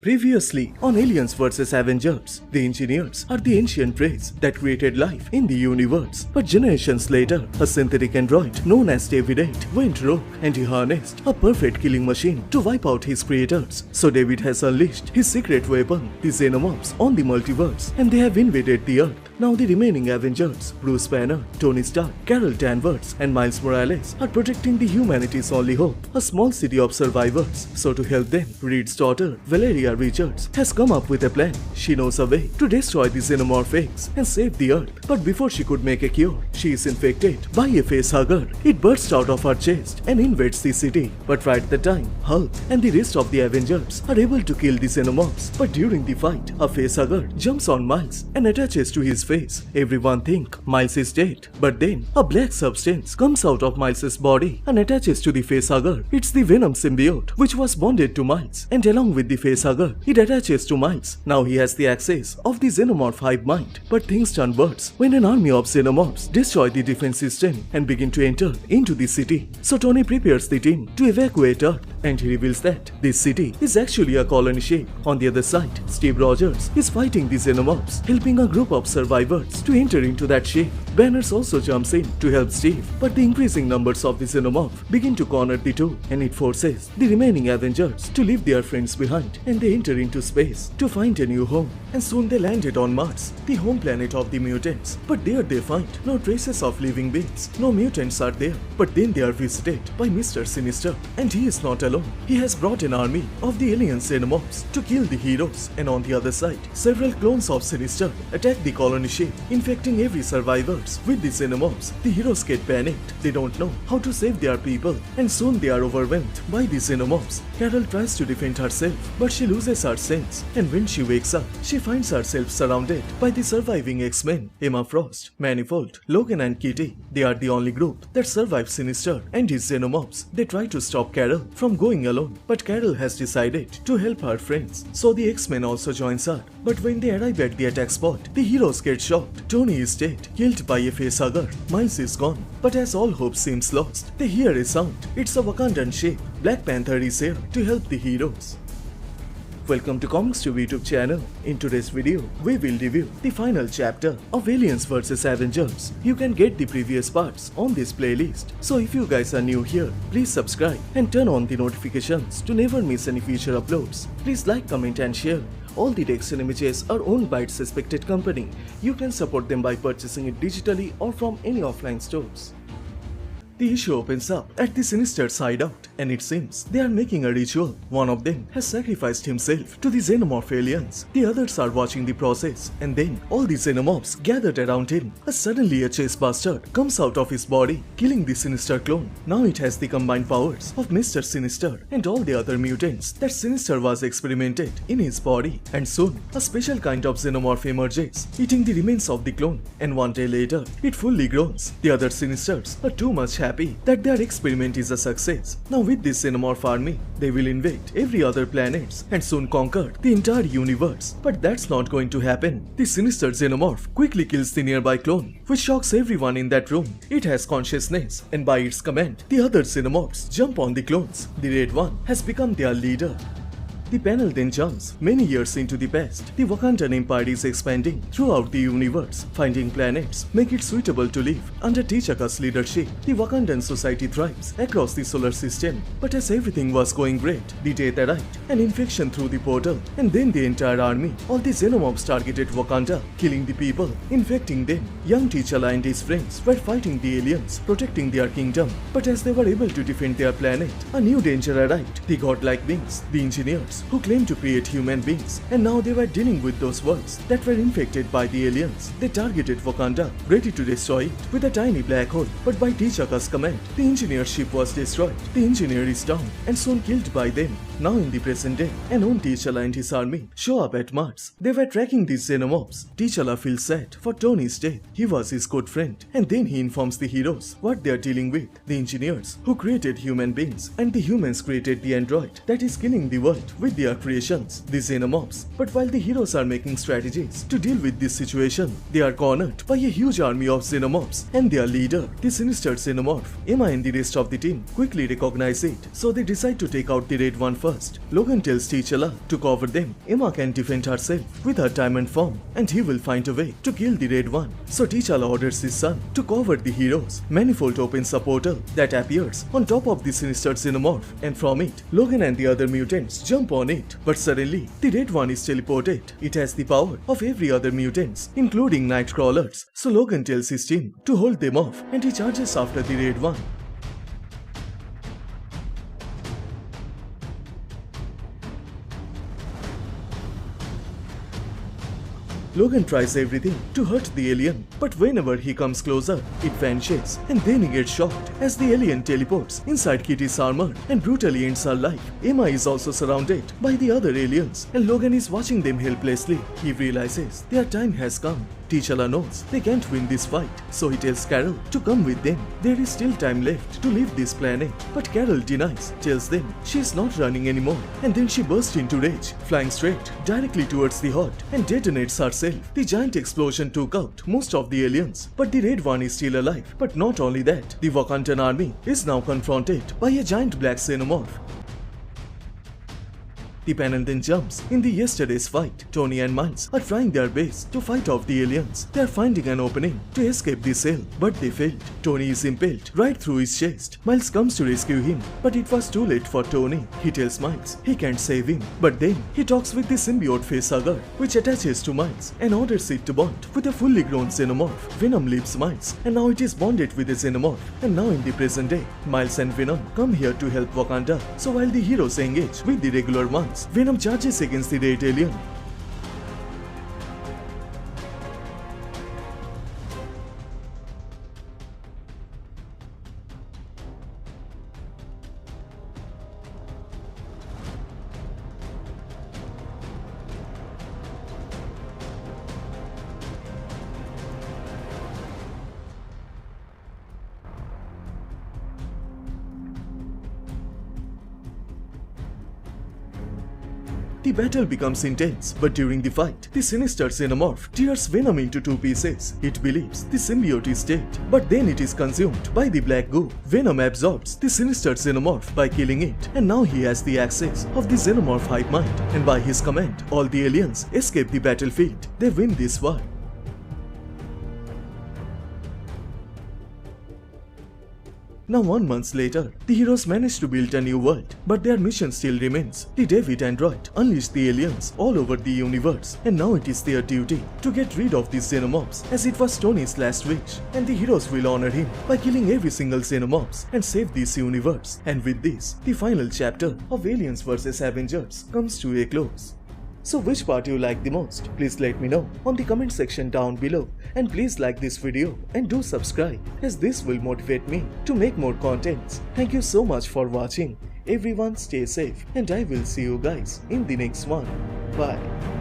Previously on Aliens vs Avengers, the engineers are the ancient race that created life in the universe. But generations later, a synthetic android known as David 8 went rogue and he harnessed a perfect killing machine to wipe out his creators. So David has unleashed his secret weapon, the Xenomorphs, on the multiverse, and they have invaded the Earth. Now the remaining Avengers, Bruce Banner, Tony Stark, Carol Danvers and Miles Morales are protecting the humanity's only hope, a small city of survivors. So to help them, Reed's daughter, Valeria Richards, has come up with a plan. She knows a way to destroy the Xenomorph eggs and save the Earth. But before she could make a cure, she is infected by a facehugger. It bursts out of her chest and invades the city. But right at the time, Hulk and the rest of the Avengers are able to kill the Xenomorphs. But during the fight, a facehugger jumps on Miles and attaches to his face. Everyone think Miles is dead, but then a black substance comes out of Miles' body and attaches to the facehugger. It's the Venom symbiote which was bonded to Miles, and along with the facehugger, it attaches to Miles. Now he has the access of the Xenomorph hive mind. But things turn worse when an army of Xenomorphs destroy the defense system and begin to enter into the city. So Tony prepares the team to evacuate Earth, and he reveals that this city is actually a colony ship. On the other side, Steve Rogers is fighting the Xenomorphs, helping a group of survivors to enter into that ship. Banners also jumps in to help Steve, but the increasing numbers of the Xenomorph begin to corner the two, and it forces the remaining Avengers to leave their friends behind, and they enter into space to find a new home. And soon they landed on Mars, the home planet of the mutants. But there they find no traces of living beings. No mutants are there. But then they are visited by Mr. Sinister, and he is not alone. He has brought an army of the alien Xenomorphs to kill the heroes, and on the other side, several clones of Sinister attack the colony ship, infecting every survivors with the Xenomorphs. The heroes get panicked. They don't know how to save their people, and soon they are overwhelmed by the Xenomorphs. Carol tries to defend herself, but she loses her sense, and when she wakes up, she finds herself surrounded by the surviving X-Men, Emma Frost, Manifold, Logan and Kitty. They are the only group that survives Sinister and his Xenomorphs. They try to stop Carol from going alone, but Carol has decided to help her friends, so the X-Men also joins her. But when they arrive at the attack spot, the heroes get shocked. Tony is dead, killed by a facehugger. Miles is gone. But as all hope seems lost, they hear a sound. It's a Wakandan ship. Black Panther is here to help the heroes. Welcome to Comicstube YouTube channel. In today's video, we will review the final chapter of Aliens vs Avengers. You can get the previous parts on this playlist. So if you guys are new here, please subscribe and turn on the notifications to never miss any future uploads. Please like, comment and share. All the text and images are owned by its respected company. You can support them by purchasing it digitally or from any offline stores. The issue opens up at the Sinister's hideout, and it seems they are making a ritual. One of them has sacrificed himself to the Xenomorph aliens. The others are watching the process, and then all the Xenomorphs gathered around him. Suddenly a chest bastard comes out of his body, killing the Sinister clone. Now it has the combined powers of Mr. Sinister and all the other mutants that Sinister was experimented in his body. And soon, a special kind of Xenomorph emerges, eating the remains of the clone, and one day later, it fully grows. The other Sinisters are too much happy that their experiment is a success. Now with this Xenomorph army, they will invade every other planets and soon conquer the entire universe. But that's not going to happen. The Sinister Xenomorph quickly kills the nearby clone, which shocks everyone in that room. It has consciousness, and by its command, the other Xenomorphs jump on the clones. The Red One has become their leader. The panel then jumps many years into the past. The Wakandan Empire is expanding throughout the universe. Finding planets make it suitable to live. Under T'Chaka's leadership, the Wakandan society thrives across the solar system. But as everything was going great, the death arrived, an infection through the portal, and then the entire army. All the Xenomorphs targeted Wakanda, killing the people, infecting them. Young T'Challa and his friends were fighting the aliens, protecting their kingdom. But as they were able to defend their planet, a new danger arrived. The godlike beings, the engineers, who claimed to create human beings, and now they were dealing with those worlds that were infected by the aliens. They targeted Wakanda, ready to destroy it with a tiny black hole. But by T'Chaka's command, the engineer ship was destroyed. The engineer is down and soon killed by them. Now in the present day, an own T'Challa and his army show up at Mars. They were tracking these Xenomorphs. T'Challa feels sad for Tony's death. He was his good friend, and then he informs the heroes what they are dealing with. The engineers who created human beings, and the humans created the android that is killing the world with with their creations, the Xenomorphs. But while the heroes are making strategies to deal with this situation, they are cornered by a huge army of Xenomorphs and their leader, the sinister Xenomorph. Emma and the rest of the team quickly recognize it, so they decide to take out the Red One first. Logan tells T'Challa to cover them. Emma can defend herself with her diamond form, and he will find a way to kill the Red One. So T'Challa orders his son to cover the heroes. Manifold opens a portal that appears on top of the sinister Xenomorph, and from it, Logan and the other mutants jump on it. But suddenly, the Red One is teleported. It has the power of every other mutants, including Nightcrawlers. So Logan tells his team to hold them off, and he charges after the Red One. Logan tries everything to hurt the alien, but whenever he comes closer, it vanishes, and then he gets shocked as the alien teleports inside Kitty's armor and brutally ends her life. Emma is also surrounded by the other aliens, and Logan is watching them helplessly. He realizes their time has come. T'Challa knows they can't win this fight, so he tells Carol to come with them. There is still time left to leave this planet, but Carol denies, tells them she is not running anymore, and then she bursts into rage, flying straight directly towards the hut and detonates herself. The giant explosion took out most of the aliens, but the Red One is still alive. But not only that, the Wakandan army is now confronted by a giant black Xenomorph. The panel then jumps in the yesterday's fight. Tony and Miles are trying their best to fight off the aliens. They are finding an opening to escape the cell, but they failed. Tony is impaled right through his chest. Miles comes to rescue him, but it was too late for Tony. He tells Miles he can't save him, but then he talks with the symbiote facehugger, which attaches to Miles and orders it to bond with a fully grown Xenomorph. Venom leaves Miles, and now it is bonded with a Xenomorph. And now in the present day, Miles and Venom come here to help Wakanda. So while the heroes engage with the regular ones, Venom charges against the Red Alien. The battle becomes intense, but during the fight, the sinister Xenomorph tears Venom into two pieces. It believes the symbiote is dead, but then it is consumed by the black goo. Venom absorbs the sinister Xenomorph by killing it, and now he has the access of the Xenomorph hive mind, and by his command, all the aliens escape the battlefield. They win this war. Now 1 month later, the heroes manage to build a new world, but their mission still remains. The David android unleashed the aliens all over the universe, and now it is their duty to get rid of these Xenomorphs, as it was Tony's last wish, and the heroes will honor him by killing every single Xenomorphs and save this universe. And with this, the final chapter of Aliens vs Avengers comes to a close. So which part you like the most? Please let me know on the comment section down below, and please like this video and do subscribe, as this will motivate me to make more contents. Thank you so much for watching. Everyone stay safe, and I will see you guys in the next one. Bye.